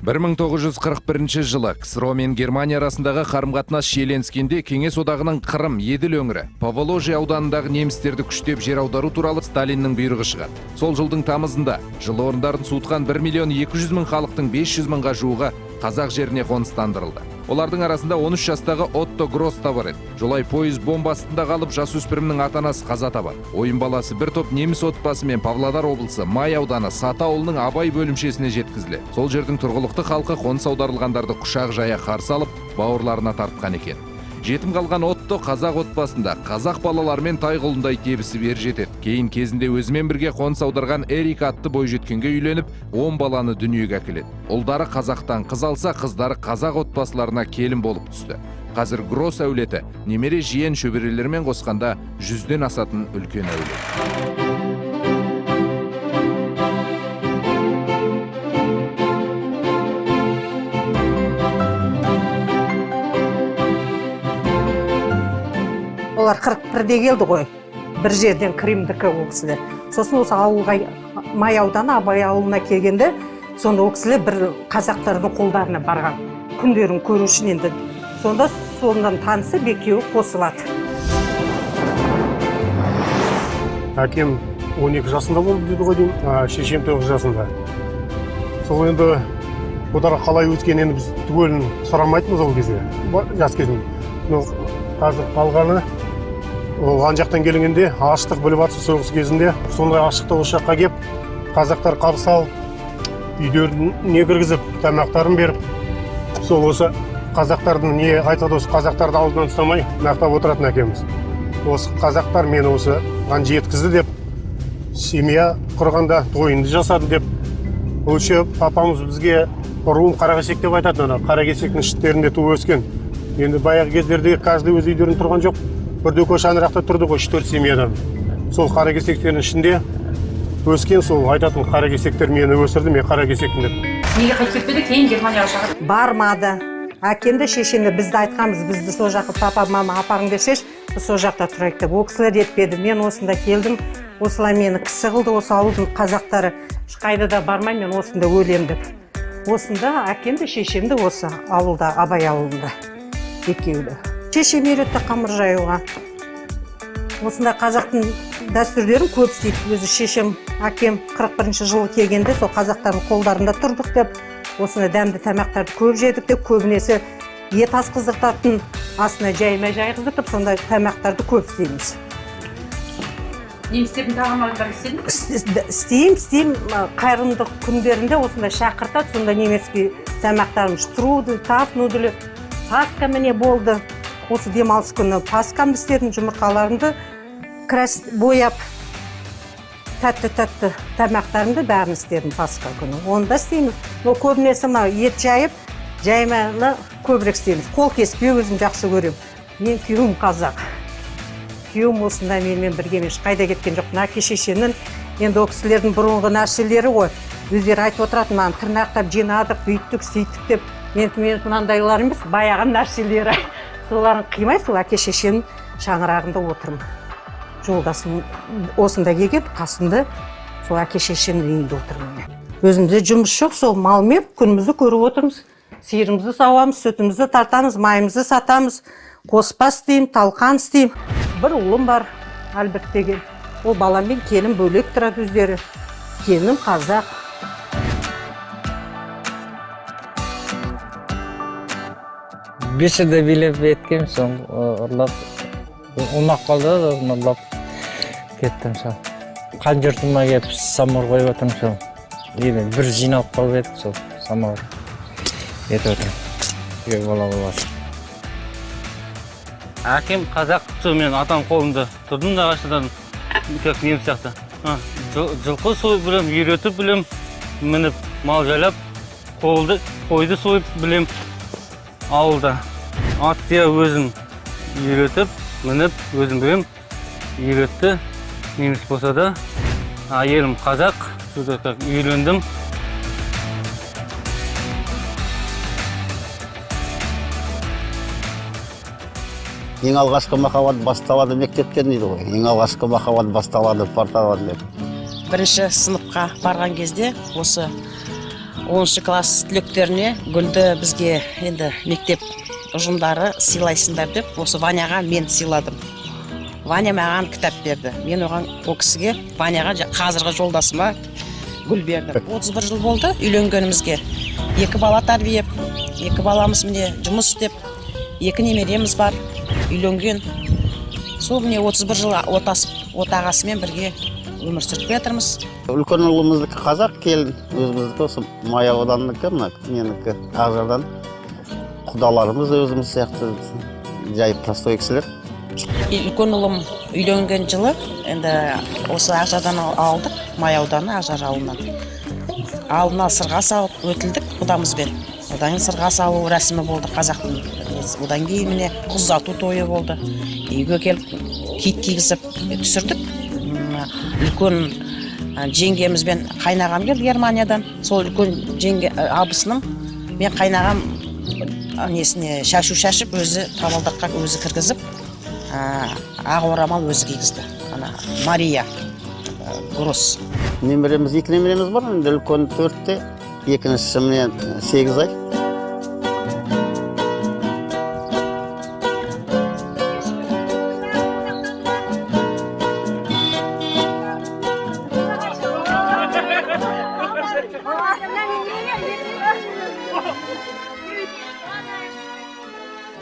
1941 жылы КСРО мен Германия арасындағы қарым-қатынас шиеленіскенде Кеңес одағының Қырым, Еділ өңірі, Поволжье ауданындағы немістерді күштеп жер аудару туралы Сталиннің бұйрығы шығады. Сол жылдың тамызында жылы орындарын суытқан 1.200.000 халықтың 500.000-ға жуығы қазақ жеріне қоныстандырылды. Олардың арасында 13 жастағы Отто Гросс та бар еді. Жолай пойыз бомбасында қалып жасөспірімнің ата-анасы қаза табады. Ойын баласы бір топ неміс отбасымен Павлодар облысы Май ауданы Сата ауылының Абай бөлімшесіне жеткізілді. Сол жердің тұрғылықты халқы қоныс аударылғандарды құшақ жая қарсы алып, бауырларына тартқан екен. Жетім қалған Отто қазақ отбасында қазақ балалармен тайғұлындай тебісіп ер жетеді. Кейін кезінде өзімен бірге қоныс аударған Эрик атты бойжеткенге үйленіп, 10 баланы дүниеге әкеледі. Ұлдары қазақтан қыз алса, қыздары қазақ отбасыларына келін болып түсті. Қазір Гросс әулеті немере жиен шөберелермен қосқанда 100-ден асатын үлкен әулет. Олар 41-де келді ғой, бір жерден Кримдікі ол кісілер. Сосын осы ауылға, Май ауданы Абай ауылына келгенде, сонда ол кісілер бір қазақтардың қолдарына барған. Күндерін көру үшін енді. Сонда соңынан танысып екеуі қосылады. Әкем 12 жасында болды деді ғой деймін, шешем 9 жасында. Сол енді бұдарға қалай өткен енді біз түгелін сұрамайтынбыз ол кезде, жас кезінде. Қазір қалғаны оған жақтан келгенде аштық біліп атсы соғыс кезінде. Сондай аштықта осы жаққа кеп, қазақтар қарсы алып, үйлеріне кіргізіп, тамақтарын беріп, сол осы қазақтардың не айтады, осы қазақтарды аузынан ұстамай мақтап отыратын әкеміз. Осы қазақтар мені осы жеткізді деп, семья құрғанда тойынды жасады деп, өлше папамыз бізге руым Қаракесек деп айтады, Қаракесектің іштерінде туып өскен. Енді баяғы кездерде каждый өз үйлерін тұрған жоқ. Бірде көшанырақта тұрды ғой 4 семьядан. Сол Қаракесектердің ішінде өскен, сол айтатын Қаракесектер мені өсірді, мен Қаракесектің деп. Неге қайтып кетпеді, кейін Германияға шақырды? Бармады. Әкемді шешемді бізді айтқанбыз, бізді сол жаққа папа, мама, апаңды шеш, біз сол жақта тұрайық деп. Ол кісілер етпеді. Мен осында келдім. Осылай мені кісі қылды, осы ауылдың қазақтары. Ешқайда да бармай, мен осында өлем деп. Осында әкемді, шешемді осы ауылда, Абай ауылында. Екеуді. Шешем үйретті қамыр жаюға. Осында қазақтың дәстүрлерін көп істейді. Өзі шешем, әкем 41 жылы келгенде сол қазақтардың қолдарында тұрдық деп, осында дәмді тамақтарды көп жедік деп, көбінесе ет асқыздыртатын астына жайма жайғыздыртып, сондай тамақтарды көп істейміз. Немістердің тағамдарын істедіңіз? Істеймін. Қайырымдылық күндерінде осында шақыртады, сонда немецкий тамақтарын штрудель, тафнудель, паска міне болды. Осы демалыс күні паскамды істедім, жұмыртқаларымды бояп, тәтті тамақтарымды бәрін істедім паска күні. Оны да істейміз. Көбінесе ет жайып, жайманы көбірек істейміз. Қол кеспе өзім жақсы көрем. Мен күйеуім қазақ. Күйеуім осында менімен бірге қайда кеткен жоқ. Әке шешенің енді ол кісілердің бұрынғы нәрселері ғой. Өздері айтып отыратын, маған тырнақтап жинадық, бүйттік, сөйттік деп. Мен мынандайлар емес, баяған нәрселері. Соларын қимай, сол әке шешенің шаңырағында отырмын. Жолдасым осында келген, қасымда сол әке шешенің үйінде отырмын. Өзімізде жұмыс жоқ, сол малмен күнімізді көріп отырмыз. Сиырымызды сауамыз, сүтімізді тартамыз, майымызды сатамыз, қоспа істеймін, талқан істеймін. Бір ұлым бар, Альберт деген. Ол баламмен келін бөлек тұрады өздері. Келінім қазақ. Бесіде билеп еткем, соң ұрлап, ұнақ қалды да, ұрлап кеттім соң. Қан жұртыма кетіп, самауыр қойып отырмын соң. Енді бір жиналып қалып едік сол самауыр. Етіп отырмын. Бола-боласы. Әкем қазақ, мен атам қолында тұрдым да ғашыдан, как неміс сияқты. Жылқы сойып білем, үйретіп білем, мініп, мал жайлап, қойды сойып білем. Ауылда аттия өзім үйретіп, мініп, өзім білем, үйретті, неміс болса да, әйелім қазақ, үйлендім. Ең алғашқы махаббат басталады мектептен дейді ғой. Ең алғашқы махаббат басталады партадан деп. Бірінші сыныпқа барған кезде осы 10 класс түлектеріне гүлді бізге енді мектеп ұжымдары сыйлайсыңдар деп осы Ваняға мен сыйладым. Ваня маған кітап берді. Мен оған ол кісіге Ваняға қазіргі жолдасыма гүл бердім. 31 жыл болды үйленгенімізге. 2 бала тәрбиелеп, 2 баламыз міне жұмыс істеп, 2 немереміз бар, үйленген. Сол міне 31 жыл отағасымен бірге өмір сүріп жатырмыз. Үлкен ұлымыздікі қазақ, келін өзіміздікі осы Мая ауданыныкі, менікі Ақжардан. Құдаларымыз өзіміз сияқты жай простой кісілер. Үлкен ұлым үйленген жылы енді осы Ақжардан алдық, Мая ауданы Ақжар ауылынан. Алдына сырға салып өтілдік құдамызбен. Одан кейін сырға салу рәсімі болды қазақтың. Одан кейін міне қыз ұзату тойы болды. Үйге келіп киіт кигізіп түсірдік. Үлкен жеңгемізбен қайнағам келді Германиядан. Сол үлкен жеңге абысының мен қайнағам несіне шашу шашып өзі табалдырыққа өзі кіргізіп ақ орамал өзі кигізді. Мария Гросс. Немереміз, 2 немереміз бар, енді үлкен 4-те, екіншісі міне 8 ай.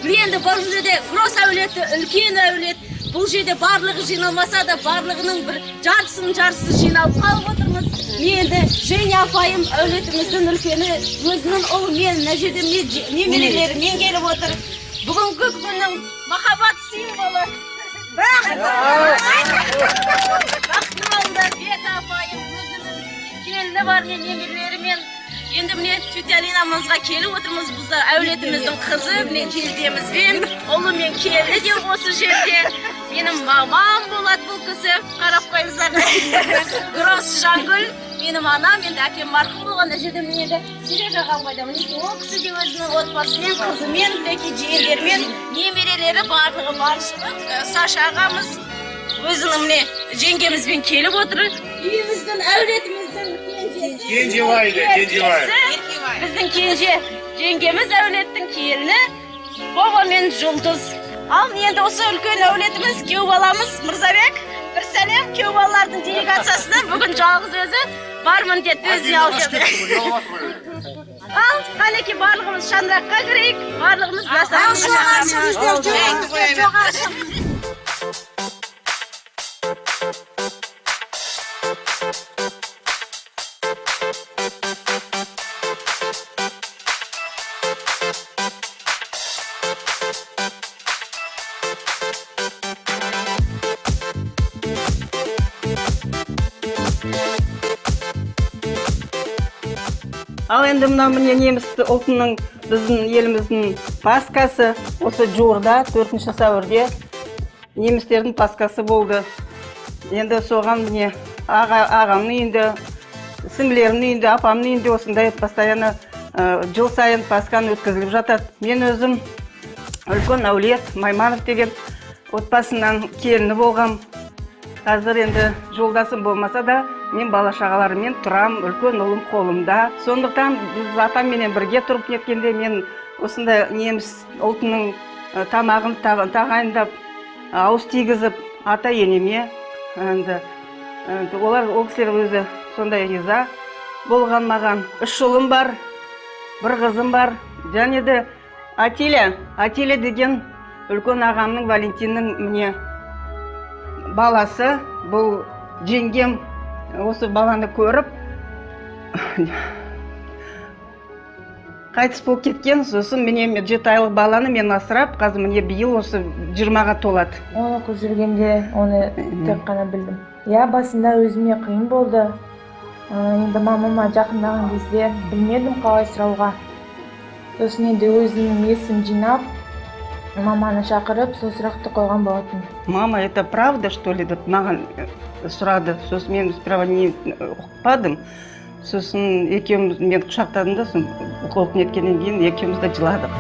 Енді бұл жерде Гросс әулеті, үлкен әулет. Бұл жерде барлығы жиналмаса да барлығының бір жартысы жиналып қалып отырмыз. Енді Женя апайым әулетіміздің үлкені, өзінің ұлы мен, мына жерде немерелерімен келіп отыр. Бүгінгі күннің махаббат символы. Бақытмалдар Бек апайым өзінің келіні бар мен немерелерімен. Енді міне Тютялинамызға келіп отырмыз. Бізді әулетіміздің қызы, мен жездемізбен, ұлы мен келі де осы жерде. Менің мамам болады бұл кісі, қарап қойыңыздар. Гросс Жангүл, менің анам, енді әкем марқұм болған жерде мінеді. Сирек ағам қайда мінеді. Ол кісі де өзінің отбасымен, қызымен, теке жиендерімен, немерелері барлығы баршылық. Саша ағамыз өзінің міне жеңгемізбен келіп отыр. Үйіміздің әулетіміздің біздің кенже жеңгеміз әулеттің келіні Бова мен Жұлдыз. Ал енді осы үлкен әулетіміз кеу баламыз Мырзабек. Бір сәлем кеу балалардың делегациясына. Бүгін жалғыз өзі бармын деді, өзіне алып келді. Ал қанеке барлығымыз шаңыраққа кірейік. Барлығымыз Ал енді мына міне неміс ұлтының біздің еліміздің Пасхасы осы жуырда 4 сәуірде немістердің Пасхасы болды. Енді соған міне ағамның үйінде, сіңлерімнің үйінде, апамның үйінде осындай постоянно жыл сайын Пасханы өткізіліп жатады. Мен өзім үлкен әулет Майманов деген отбасынан келіні болғам. Қазір енді жолдасым болмаса да, мен бала-шағаларыммен тұрам, үлкен ұлым қолымда. Сондықтан біз атамменен бірге тұрып неткенде мен осындай неміс ұлтының тамағын тағайындап, ауыз тигізіп, ата енеме. Олар ол кісілер өзі сондай риза болған маған. 3 ұлым бар, 1 қызым бар. Және де Атиля деген үлкен ағамның Валентиннің міне баласы. Бұл жеңгем осы баланы көріп қайтыс болып кеткен. Сосын міне 7 айлық баланы мен асырап, қазір міне биыл осы 20-ға толады. Оны жүргенде оны тек қана білдім. Басында өзіме қиын болды. Енді мамама жақындаған кезде білмедім қалай сұрауға. Сосын енді өзінің есін жинап, маманы шақырып, сол сұрақты қойған болатын. Мама, это правда, что ли, деп маған сұрады. Сосын мен справа не ұқпадым. Сосын екеуміз мен құшақтадым да, қолып неткеннен кейін екеуміз де жыладық.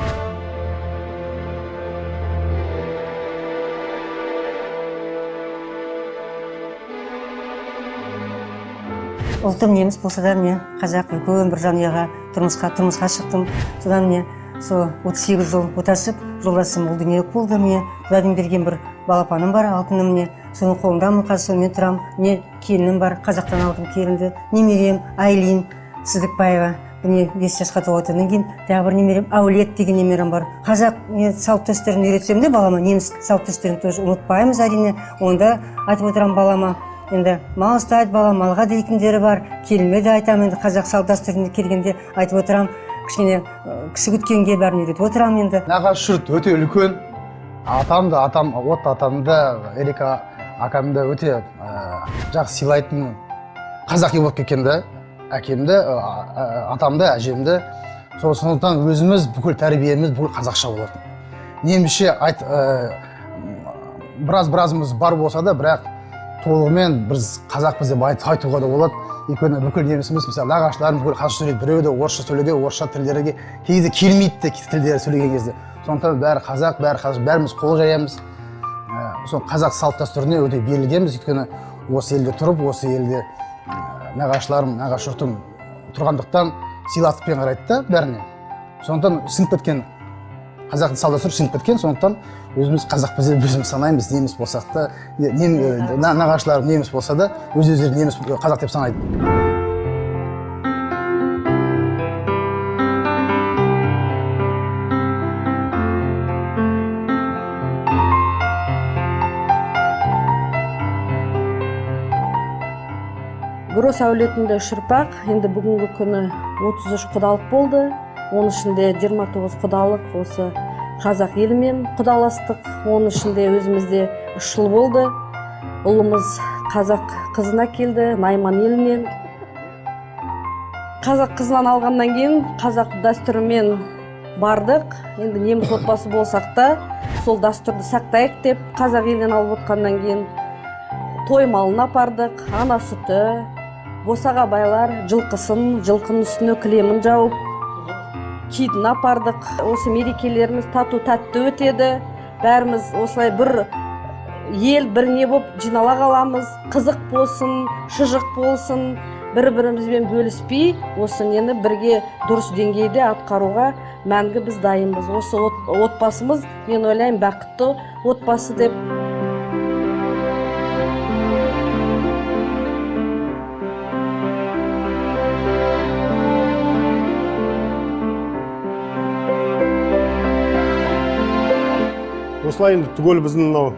Ұлтым неміс болса да міне қазақ үлкен бір жанұяға тұрмысқа шықтым. Содан міне сол 38 жыл отасып, жолдасым ұл дүниелік болды. Міне Құдайдың берген бір балапаным бар, алтыным міне. Соның қолындамын, қазір сонымен тұрам. Міне келінім бар, қазақтан алдым келінді. Немерем Айлин Сыздықбаева. Міне 5 жасқа толғаннан кейін тағы бір немерем Әулет деген немерем бар. Қазақ салт дәстүрін үйретсем де балама, неміс салт дәстүрін тоже ұмытпаймыз әрине. Онда айтып отырам балама. Енді мал ұстайды бала, малға дейтіндері бар. Келіме де айтамын, енді қазақ салт дәстүріне келгенде айтып отырам. Кішкене кісі күткенге бәрін үйретіп отырам енді. Нағашы жұрт өте үлкен. Атамды, Эрика акамды өте жақсы сыйлайтын қазақи болып кеткен да. Әкемді, атамды, әжемді. Сондықтан өзіміз бүкіл тәрбиеміз бүкіл қазақша болады. Немісше біразымыз бар болса да, бірақ толығымен біз қазақпыз деп айтуға да болады. Өйткені бүкіл немісіміз, мысалы нағашыларым бүкіл қазақша сөйлейді, біреуі де орысша сөйлейді, орысша тілдерге кейде келмейді тілдері сөйлеген кезде. Сондықтан бәрі қазақ, бәріміз қол жаямыз. Сол қазақ салт дәстүріне өте берілгенбіз. Өйткені осы елде тұрып, осы елде нағашыларым, нағашы жұртым тұрғандықтан сыйластықпен қарайды да бәріне. Сондықтан сіңіп кеткен, қазақтың салт дәстүрі сіңіп кеткен, сондықтан өзіміз қазақпыз деп өзіміз санаймыз, неміс болсақ та, нағашыларым неміс болса да, өздері неміс қазақ деп санайды. Грос әулетінде шырпақ, енді бүгінгі күні 33 құдалық болды. Оның ішінде 29 құдалық осы қазақ елімен құдаластық. Оның ішінде өзімізде 3 жыл болды. Ұлымыз қазақ қызына келді, Найман елінен. Қазақ қызынан алғаннан кейін қазақ дәстүрімен бардық. Енді неміс отбасы болсақ та, сол дәстүрді сақтайық деп қазақ елінен алып отқаннан кейін той малын апардық, ана сүті, босаға байлар жылқысын, жылқының үстіне кілемін жауып, киітін апардық. Осы мерекелеріміз тату-тәтті өтеді. Бәріміз осылай бір ел, бір не болып жинала қаламыз. Қызық болсын, шыжық болсын, бір-бірімізбен бөліспей, осы нені бірге дұрыс деңгейде атқаруға мәңгі біз дайынбыз. Осы отбасымыз, мен ойлаймын, бақытты отбасы деп. Осылай енді түгел біздің мынау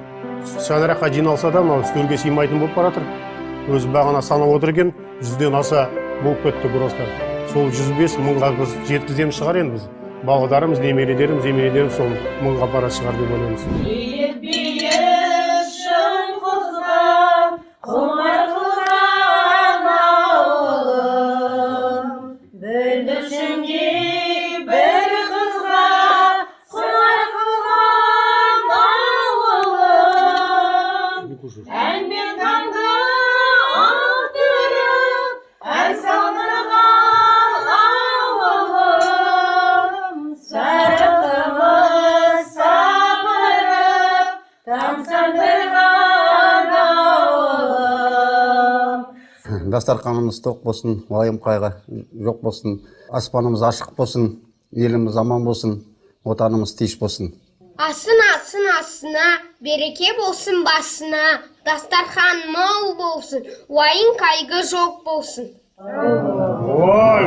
шаңыраққа жиналса да, мынау үстелге сыймайтын болып баратыр. Өзі бағана санап отыр екен, 100-ден аса болып кетті Гростар. Сол 105 мыңға біз жеткіземіз шығар енді біз. Балаларымыз, немерелеріміз сол мыңға бара шығар деп ойлаймыз. Дастарханымыз тоқ болсын, уайым қайғы жоқ болсын, аспанымыз ашық болсын, еліміз аман болсын, отанымыз тиіш болсын. Асына, береке болсын басына, дастархан мол болсын, уайым қайғы жоқ болсын. Ой,